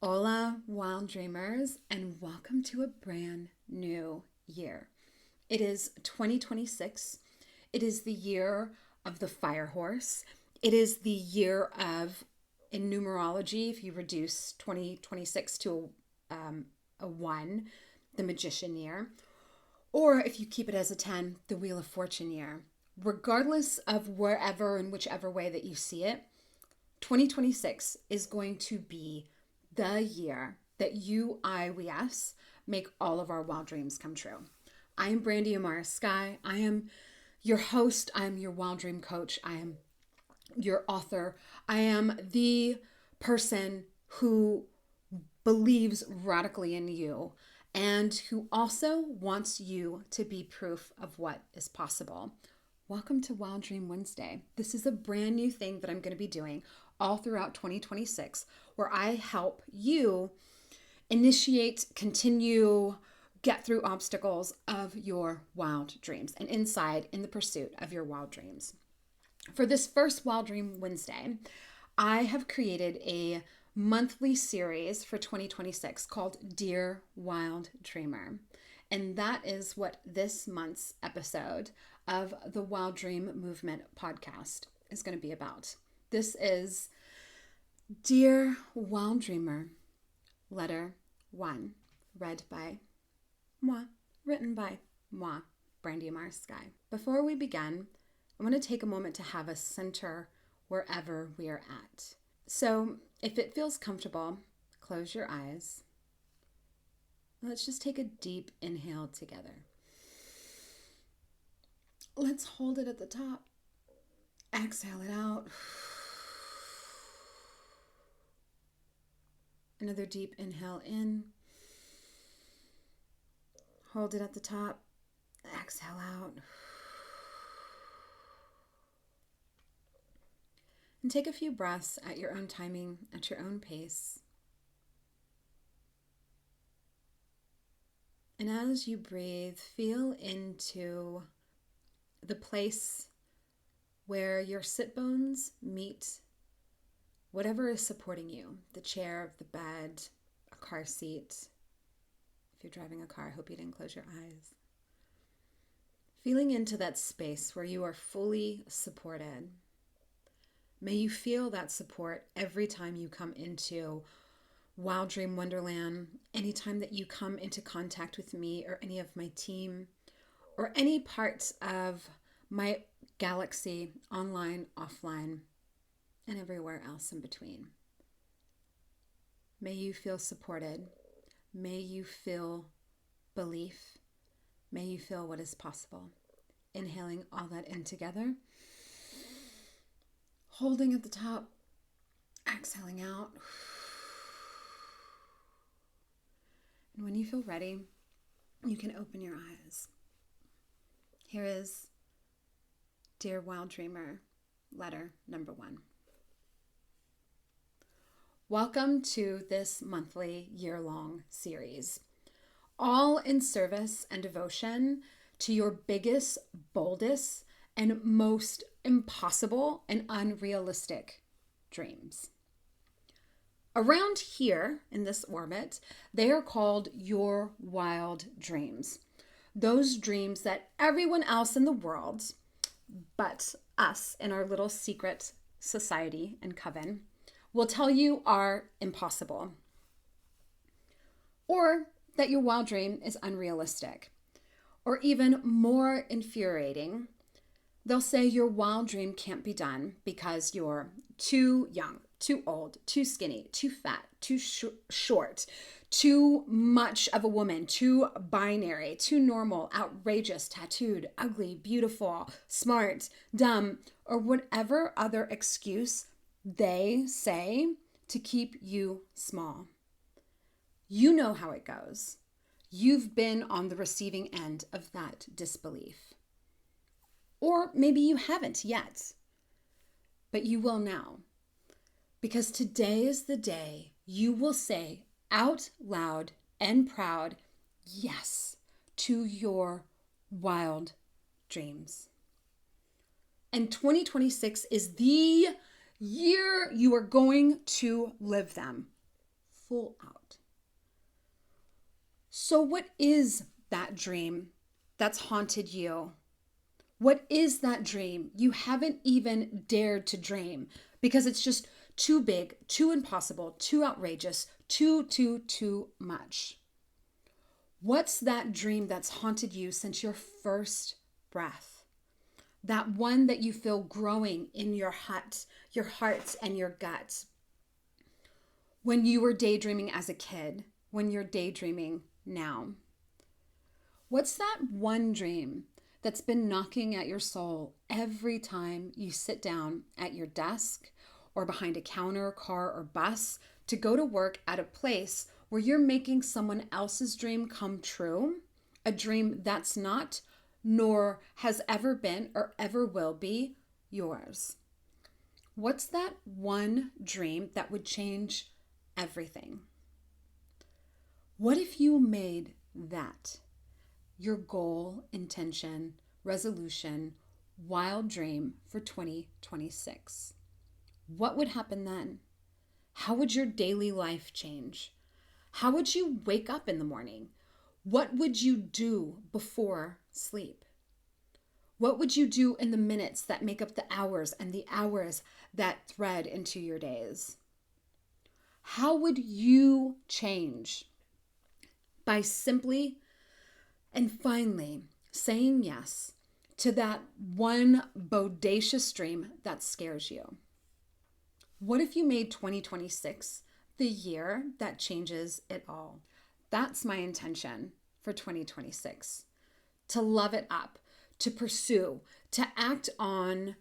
Hola, wild dreamers, and welcome to a brand new year. It is 2026. It is the year of the fire horse. It is the year of, in numerology, if you reduce 2026 to a 1, the magician year, or if you keep it as a 10, the wheel of fortune year. Regardless of wherever and whichever way that you see it, 2026 is going to be the year that we us, make all of our wild dreams come true. I am Brandy Amara Sky. I am your host. I am your wild dream coach. I am your author. I am the person who believes radically in you and who also wants you to be proof of what is possible. Welcome to Wild Dream Wednesday. This is a brand new thing that I'm going to be doing all throughout 2026, where I help you initiate, continue, get through obstacles of your wild dreams and inside in the pursuit of your wild dreams. For this first Wild Dream Wednesday, I have created a monthly series for 2026 called Dear Wild Dreamer. And that is what this month's episode of the Wild Dream Movement podcast is going to be about. This is Dear Wild Dreamer, letter 1, read by moi, written by moi, Brandy Amara Sky. Before we begin, I want to take a moment to have us center wherever we are at. So if it feels comfortable, close your eyes. Let's just take a deep inhale together. Let's hold it at the top. Exhale it out. Another deep inhale in. Hold it at the top. Exhale out. And take a few breaths at your own timing, at your own pace. And as you breathe, feel into the place where your sit bones meet whatever is supporting you, the chair, the bed, a car seat. If you're driving a car, I hope you didn't close your eyes. Feeling into that space where you are fully supported. May you feel that support every time you come into Wild Dream Wonderland, anytime that you come into contact with me or any of my team or any parts of my galaxy, online, offline, and everywhere else in between. May you feel supported. May you feel belief. May you feel what is possible. Inhaling all that in together. Holding at the top. Exhaling out. And when you feel ready, you can open your eyes. Here is Dear Wild Dreamer, letter number 1. Welcome to this monthly year-long series, all in service and devotion to your biggest, boldest, and most impossible and unrealistic dreams. Around here in this orbit, they are called your wild dreams. Those dreams that everyone else in the world, but us in our little secret society and coven, will tell you are impossible. Or that your wild dream is unrealistic. Or even more infuriating, they'll say your wild dream can't be done because you're too young, too old, too skinny, too fat, too short, too much of a woman, too binary, too normal, outrageous, tattooed, ugly, beautiful, smart, dumb, or whatever other excuse they say to keep you small. You know how it goes. You've been on the receiving end of that disbelief. Or maybe you haven't yet, but you will now. Because today is the day you will say out loud and proud, yes, to your wild dreams. And 2026 is the year you are going to live them full out. So what is that dream that's haunted you? What is that dream you haven't even dared to dream because it's just too big, too impossible, too outrageous, too much? What's that dream that's haunted you since your first breath? That one that you feel growing in your heart and your gut. When you were daydreaming as a kid, when you're daydreaming now. What's that one dream that's been knocking at your soul every time you sit down at your desk or behind a counter, car, or bus to go to work at a place where you're making someone else's dream come true, a dream that's not, nor has ever been or ever will be yours? What's that one dream that would change everything? What if you made that your goal, intention, resolution, wild dream for 2026? What would happen then? How would your daily life change? How would you wake up in the morning? What would you do before sleep? What would you do in the minutes that make up the hours and the hours that thread into your days? How would you change by simply and finally saying yes to that one bodacious dream that scares you? What if you made 2026 the year that changes it all? That's my intention for 2026. To love it up, to pursue, to act on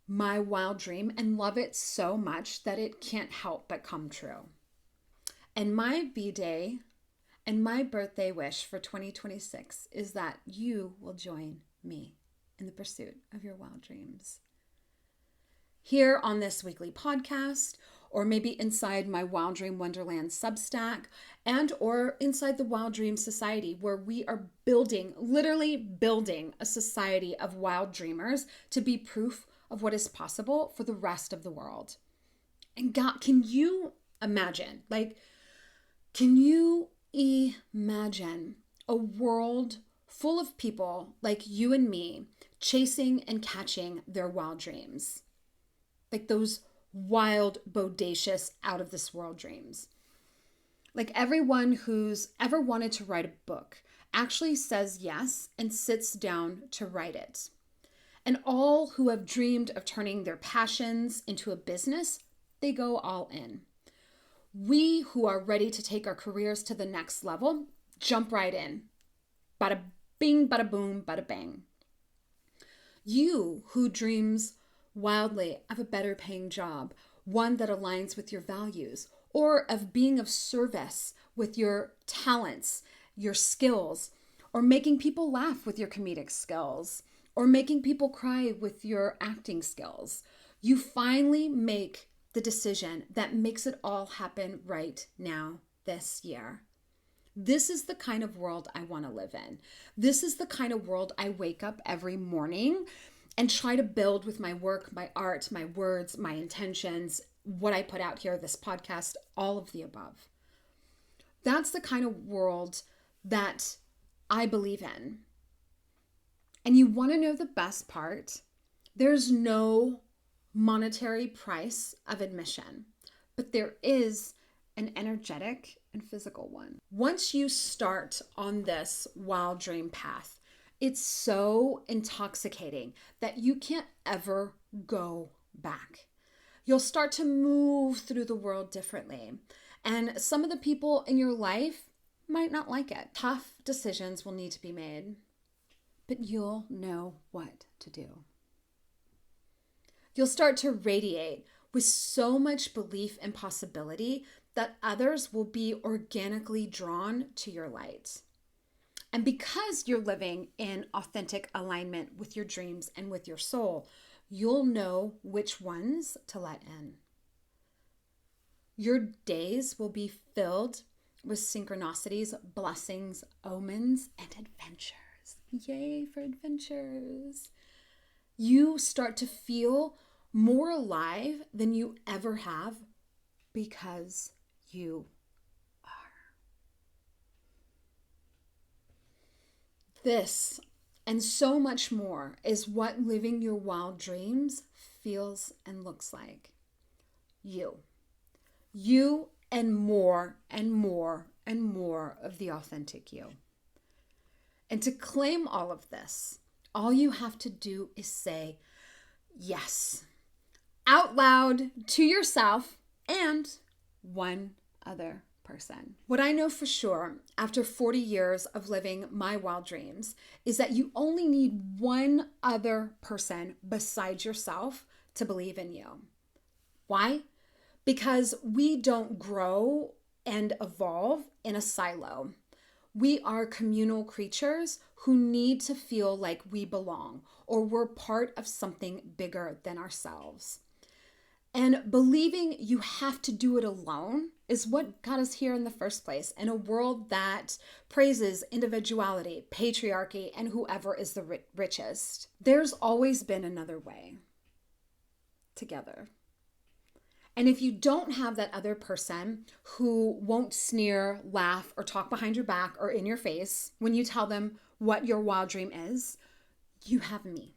my wild dream and love it so much that it can't help but come true. And my B-Day and my birthday wish for 2026 is that you will join me in the pursuit of your wild dreams. Here on this weekly podcast, or maybe inside my Wild Dream Wonderland Substack, and or inside the Wild Dream Society, where we are literally building a society of wild dreamers to be proof of what is possible for the rest of the world. And God, can you imagine a world full of people like you and me chasing and catching their wild dreams? Like those wild, bodacious, out of this world dreams. Like everyone who's ever wanted to write a book actually says yes and sits down to write it. And all who have dreamed of turning their passions into a business, they go all in. We who are ready to take our careers to the next level, jump right in. Bada bing, bada boom, bada bang. You who dreams wildly of a better paying job, one that aligns with your values, or of being of service with your talents, your skills, or making people laugh with your comedic skills, or making people cry with your acting skills. You finally make the decision that makes it all happen right now, this year. This is the kind of world I want to live in. This is the kind of world I wake up every morning and try to build with my work, my art, my words, my intentions, what I put out here, this podcast, all of the above. That's the kind of world that I believe in. And you want to know the best part? There's no monetary price of admission, but there is an energetic and physical one. Once you start on this wild dream path, it's so intoxicating that you can't ever go back. You'll start to move through the world differently. And some of the people in your life might not like it. Tough decisions will need to be made, but you'll know what to do. You'll start to radiate with so much belief and possibility that others will be organically drawn to your light. And because you're living in authentic alignment with your dreams and with your soul, you'll know which ones to let in. Your days will be filled with synchronicities, blessings, omens, and adventures. Yay for adventures. You start to feel more alive than you ever have because you This and so much more is what living your wild dreams feels and looks like. You. You and more and more and more of the authentic you. And to claim all of this, all you have to do is say yes out loud to yourself and one other person. What I know for sure after 40 years of living my wild dreams is that you only need one other person besides yourself to believe in you. Why? Because we don't grow and evolve in a silo. We are communal creatures who need to feel like we belong or we're part of something bigger than ourselves. And believing you have to do it alone is what got us here in the first place, in a world that praises individuality, patriarchy, and whoever is the richest. There's always been another way. Together. And if you don't have that other person who won't sneer, laugh, or talk behind your back or in your face when you tell them what your wild dream is, you have me.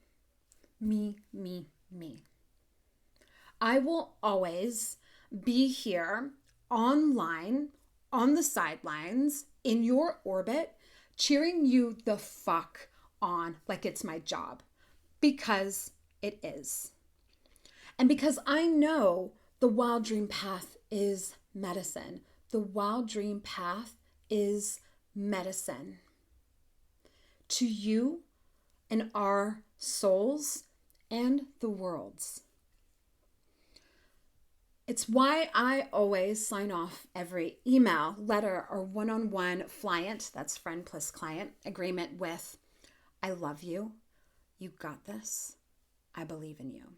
Me, me, me. I will always be here online, on the sidelines, in your orbit, cheering you the fuck on like it's my job. Because it is. And because I know the wild dream path is medicine. The wild dream path is medicine. To you and our souls and the world's. It's why I always sign off every email, letter, or one-on-one client, that's friend plus client, agreement with, I love you, you got this, I believe in you.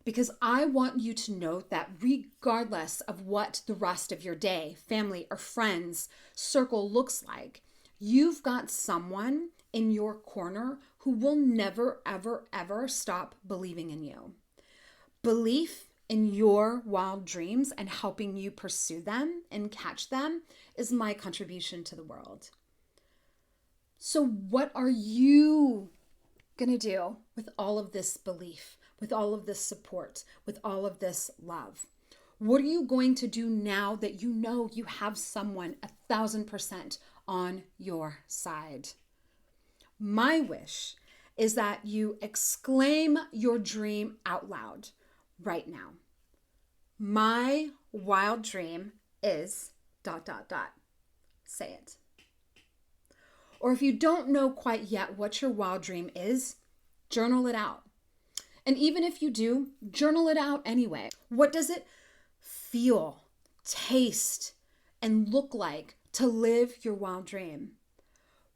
Because I want you to know that regardless of what the rest of your day, family, or friends circle looks like, you've got someone in your corner who will never, ever, ever stop believing in you. Belief in your wild dreams and helping you pursue them and catch them is my contribution to the world. So what are you going to do with all of this belief, with all of this support, with all of this love? What are you going to do now that you know you have someone 1,000% on your side? My wish is that you exclaim your dream out loud right now. My wild dream is ... Say it. Or if you don't know quite yet what your wild dream is, journal it out. And even if you do, journal it out anyway. What does it feel, taste, and look like to live your wild dream?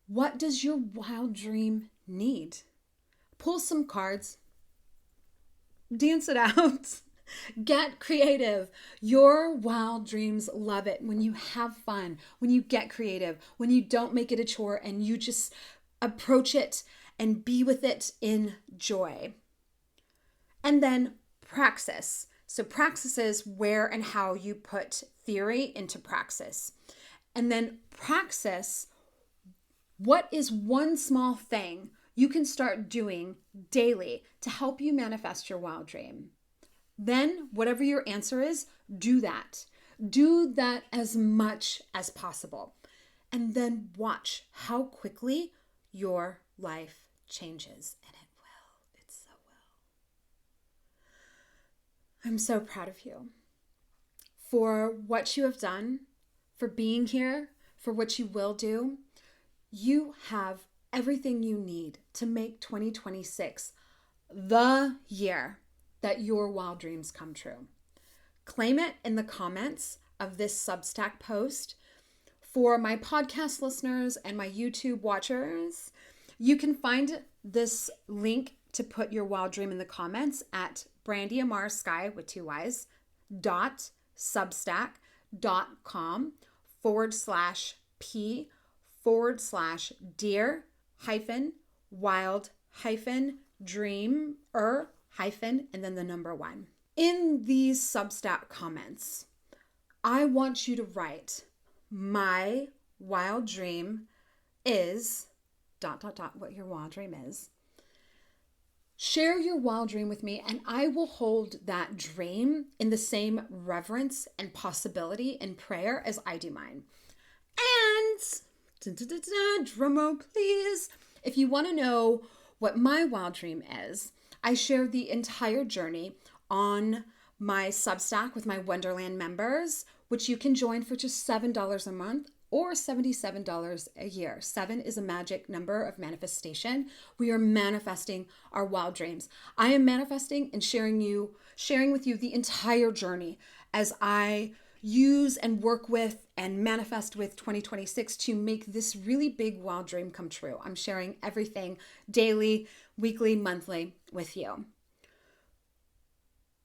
What does your wild dream need? Pull some cards. Dance it out. Get creative. Your wild dreams love it when you have fun, when you get creative, when you don't make it a chore and you just approach it and be with it in joy. And then praxis. So praxis is where and how you put theory into praxis. And then praxis, what is one small thing you can start doing daily to help you manifest your wild dream? Then, whatever your answer is, do that. Do that as much as possible. And then watch how quickly your life changes. And it will. It so will. I'm so proud of you for what you have done, for being here, for what you will do. You have everything you need to make 2026 the year that your wild dreams come true. Claim it in the comments of this Substack post. For my podcast listeners and my YouTube watchers, you can find this link to put your wild dream in the comments at brandyamarskye with 2 Y's .substack.com/p/dear-wild-dreamer- and then the number 1. In these Substack comments, I want you to write, my wild dream is what your wild dream is. Share your wild dream with me, and I will hold that dream in the same reverence and possibility and prayer as I do mine. And drum roll, please. If you want to know what my wild dream is, I share the entire journey on my Substack with my Wonderland members, which you can join for just $7 a month or $77 a year. 7 is a magic number of manifestation. We are manifesting our wild dreams. I am manifesting and sharing with you the entire journey as I use and work with and manifest with 2026 to make this really big wild dream come true. I'm sharing everything daily, weekly, monthly with you.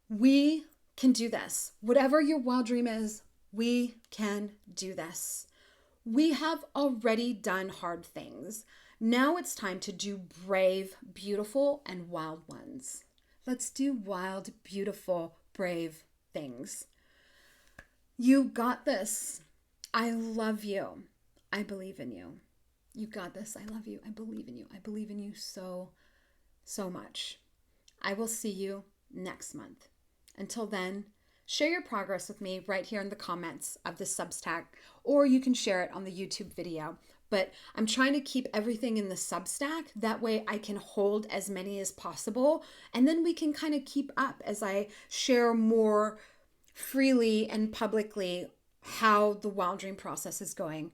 We can do this. Whatever your wild dream is, we can do this. We have already done hard things. Now it's time to do brave, beautiful, and wild ones. Let's do wild, beautiful, brave things. You got this. I love you. I believe in you. You got this. I love you. I believe in you. I believe in you so, so much. I will see you next month. Until then, share your progress with me right here in the comments of the Substack, or you can share it on the YouTube video. But I'm trying to keep everything in the Substack. That way I can hold as many as possible. And then we can kind of keep up as I share more freely and publicly how the wild dream process is going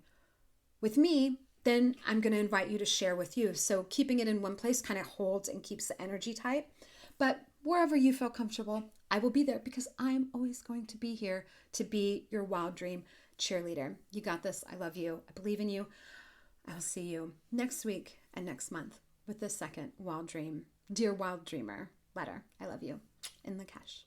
with me. Then I'm going to invite you to share with you. So keeping it in one place kind of holds and keeps the energy tight. But wherever you feel comfortable, I will be there because I'm always going to be here to be your wild dream cheerleader. You got this. I love you. I believe in you. I'll see you next week and next month with the second wild dream. Dear Wild Dreamer letter. I love you. In Lakesh.